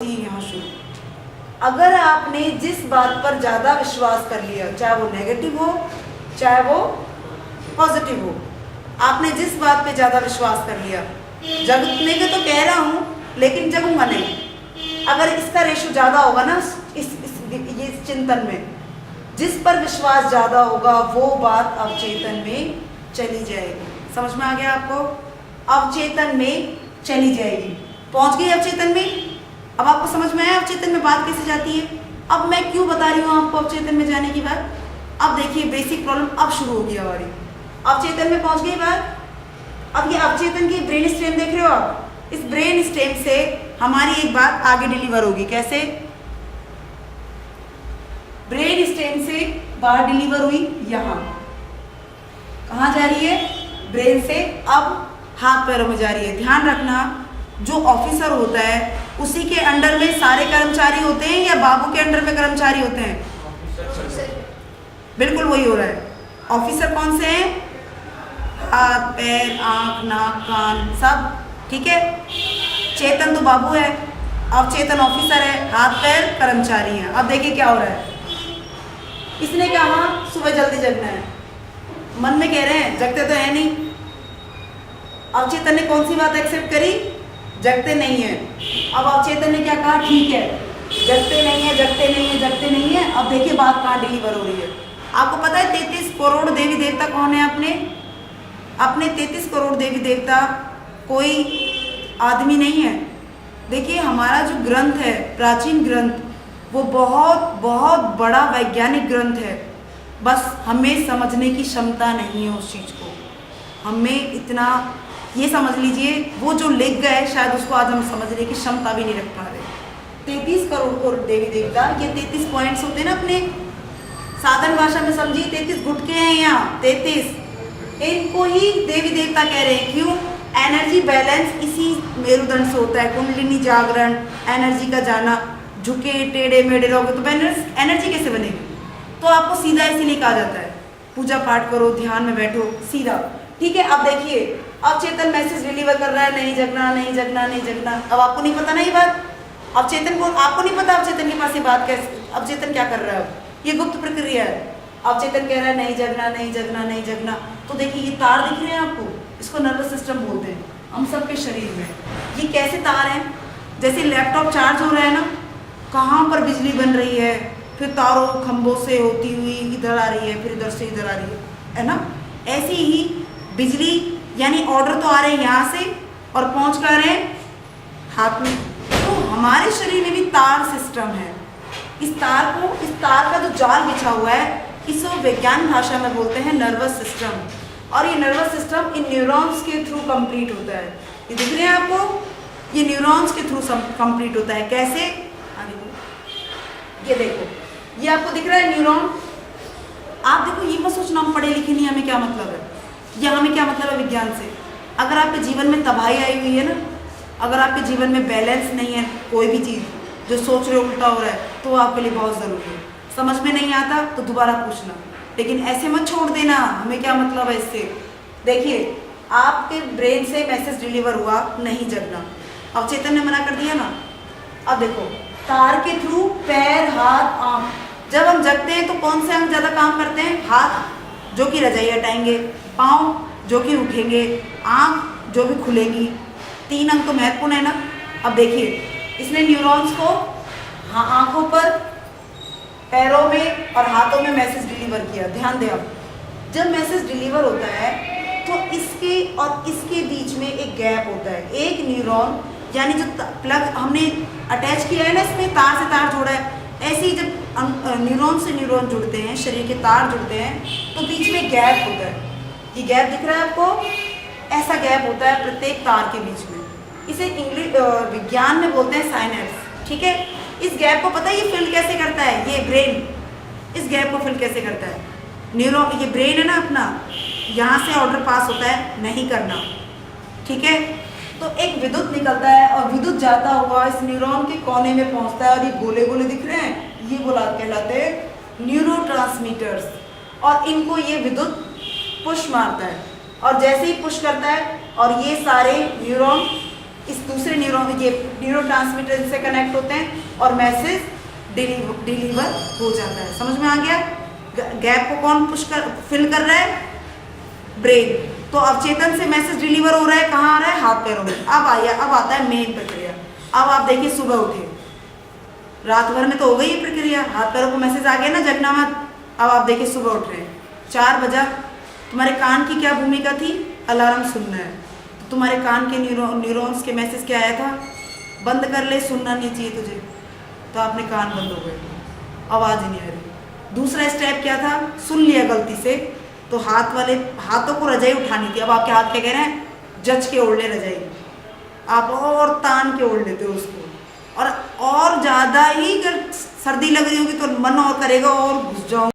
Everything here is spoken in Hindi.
यहाँ शुरू। अगर आपने जिस बात पर ज़्यादा विश्वास कर लिया, चाहे वो नेगेटिव हो चाहे वो पॉजिटिव हो, आपने जिस बात पे ज़्यादा विश्वास कर लिया, जगने के तो कह रहा हूँ लेकिन जगूंगा नहीं। अगर इसका रेशो ज़्यादा होगा ना ये चिंतन में, जिस पर विश्वास ज़्यादा होगा वो बात अवचेतन में चली जाएगी। समझ में आ गया आपको? अवचेतन में चली जाएगी। पहुँच गई अवचेतन में? अब आपको समझ में आया अवचेतन में बात कैसे जाती है? अब मैं क्यों बता रही हूँ आपको अवचेतन में जाने की बात? अब देखिए बेसिक प्रॉब्लम अब शुरू होगी हमारी। अवचेतन में पहुंच गई बात। अब ये अवचेतन की ब्रेन स्टेम देख रहे हो आप? इस ब्रेन स्टेम से हमारी एक बात आगे डिलीवर होगी। कैसे? ब्रेन स्टेम से बात डिलीवर हुई यहाँ, कहाँ जा रही है? ब्रेन से अब हाथ पैरों में जा रही है। ध्यान रखना, जो ऑफिसर होता है उसी के अंडर में सारे कर्मचारी होते हैं या बाबू के अंडर में कर्मचारी होते हैं? बिल्कुल वही हो रहा है। ऑफिसर कौन से हैं? हाथ पैर आंख नाक कान सब, ठीक है। चेतन तो बाबू है, अवचेतन ऑफिसर है, हाथ पैर कर्मचारी हैं। अब देखिए क्या हो रहा है। इसने कहा सुबह जल्दी जगना है, मन में कह रहे हैं जगते तो है नहीं। अवचेतन ने कौन सी बात एक्सेप्ट करी? जगते नहीं है। अब अवचेतन ने क्या कहा? ठीक है, जगते नहीं है, जगते नहीं है, जगते नहीं है। अब देखिए बात कहाँ डिलीवर हो रही है। आपको पता है 33 करोड़ देवी देवता कौन है? अपने 33 करोड़ देवी देवता कोई आदमी नहीं है। देखिए हमारा जो ग्रंथ है, प्राचीन ग्रंथ, वो बहुत बहुत बड़ा वैज्ञानिक ग्रंथ है। बस हमें समझने की क्षमता नहीं है उस चीज़ को। हमें इतना ये समझ लीजिए, वो जो लिख गए शायद उसको आज हम समझने की क्षमता भी नहीं रख पा रहे। 33 करोड़ देवी देवता, ये 33 पॉइंट्स होते हैं ना अपने साधारण भाषा में समझिए, 33 गुटके हैं यहाँ, 33। इनको ही देवी देवता कह रहे हैं। क्यों? एनर्जी बैलेंस इसी मेरुदंड से होता है। कुंडलिनी जागरण, एनर्जी का जाना। झुके टेढ़े मेढ़े रहोगे तो एनर्जी कैसे बनेगी? तो आपको सीधा इसीलिए कहा जाता है पूजा पाठ करो, ध्यान में बैठो, सीधा। ठीक है। अब देखिए अवचेतन मैसेज डिलीवर कर रहा है, नहीं जगना, नहीं जगना, नहीं जगना। अब आपको नहीं पता ना ये बात? अवचेतन को आपको नहीं पता अवचेतन के पास ये बात कैसे, अवचेतन क्या कर रहा है? ये गुप्त प्रक्रिया है। अवचेतन कह रहा है नहीं जगना, नहीं जगना, नहीं जगना। तो देखिए ये तार दिख रहे हैं आपको, इसको नर्वस सिस्टम बोलते हैं हम सबके शरीर में। ये कैसे तार हैं? जैसे लैपटॉप चार्ज हो रहा है ना, कहाँ पर बिजली बन रही है, फिर तारों खंभों से होती हुई इधर आ रही है, फिर इधर से इधर आ रही है ना। ऐसे ही बिजली यानी ऑर्डर तो आ रहे हैं यहाँ से और पहुँच कर रहे हैं हाथ में। तो हमारे शरीर में भी तार सिस्टम है। इस तार का जो जाल बिछा हुआ है, इसको विज्ञान भाषा में बोलते हैं नर्वस सिस्टम। और ये नर्वस सिस्टम इन न्यूरॉन्स के थ्रू कंप्लीट होता है। ये दिख रहे हैं आपको? ये न्यूरॉन्स के थ्रू कंप्लीट होता है। कैसे? ये देखो, ये आपको दिख रहा है न्यूरॉन। आप देखो, ये मत सोचना हम पढ़े लिखे नहीं, हमें क्या मतलब है, या हमें क्या मतलब है विज्ञान से। अगर आपके जीवन में तबाही आई हुई है ना, अगर आपके जीवन में बैलेंस नहीं है, कोई भी चीज़ जो सोच रहे हो उल्टा हो रहा है, तो आपके लिए बहुत ज़रूरी है। समझ में नहीं आता तो दोबारा पूछना, लेकिन ऐसे मत छोड़ देना हमें क्या मतलब है इससे। देखिए आपके ब्रेन से मैसेज डिलीवर हुआ नहीं जगना, अवचेतन ने मना कर दिया ना। अब देखो तार के थ्रू पैर हाथ आँख, जब हम जगते हैं तो कौन से अंग ज़्यादा काम करते हैं? हाथ जो कि रजाई हटाएंगे, पाँव जो कि उठेंगे, आँख जो भी खुलेगी। 3 अंग तो महत्वपूर्ण है ना। अब देखिए इसने न्यूरॉन्स को आँखों पर, पैरों में और हाथों में मैसेज डिलीवर किया। ध्यान दें, अब जब मैसेज डिलीवर होता है तो इसके और इसके बीच में एक गैप होता है। एक न्यूरॉन यानी जो प्लग हमने अटैच किया है ना, इसमें तार से तार जोड़ा है, ऐसे ही जब न्यूरॉन से न्यूरॉन जुड़ते हैं, शरीर के तार जुड़ते हैं, तो बीच में गैप होता है। ये गैप दिख रहा है आपको? ऐसा गैप होता है प्रत्येक तार के बीच में। इसे विज्ञान में बोलते हैं साइनेप्स। ठीक है। इस गैप को पता है ये फिल कैसे करता है? ये ब्रेन इस गैप को फिल कैसे करता है? न्यूरॉन, ये ब्रेन है ना अपना, यहाँ से ऑर्डर पास होता है नहीं करना। ठीक है। तो एक विद्युत निकलता है और विद्युत जाता हुआ इस न्यूरॉन के कोने में पहुंचता है, और ये गोले गोले दिख रहे हैं, ये कहलाते हैं न्यूरोट्रांसमीटर्स। और इनको ये विद्युत पुश मारता है, और जैसे ही पुश करता है और ये सारे न्यूरॉन इस दूसरे न्यूरॉन ये न्यूरोट्रांसमीटर से कनेक्ट होते हैं और मैसेज डिलीवर हो जाता है। समझ में आ गया? गैप को कौन फिल कर रहा है? ब्रेन। तो अवचेतन से मैसेज डिलीवर हो रहा है, कहाँ आ रहा है? हाथ पैरों में। अब आता है मेन प्रक्रिया। अब आप देखिए, सुबह उठे, रात भर में तो हो गई ये प्रक्रिया, हाथ पैरों को मैसेज आ गया ना, जगना मत। अब आप देखिए सुबह उठ रहे हैं, 4 बजा, तुम्हारे कान की क्या भूमिका थी? अलार्म सुनना है। तो तुम्हारे कान के न्यूरॉन्स के मैसेज क्या आया था? बंद कर ले, सुनना नहीं चाहिए तुझे। तो आपने कान बंद हो गए, आवाज़ ही नहीं आ रही। दूसरा स्टेप क्या था? सुन लिया गलती से, तो हाथों को रजाई उठानी थी। अब आपके हाथ क्या कह रहे हैं? जच के ओढ़ ले रजाई। आप और तान के ओढ़ लेते हो उसको, और ज़्यादा ही अगर सर्दी लग रही होगी तो मन और करेगा और घुस जाओ।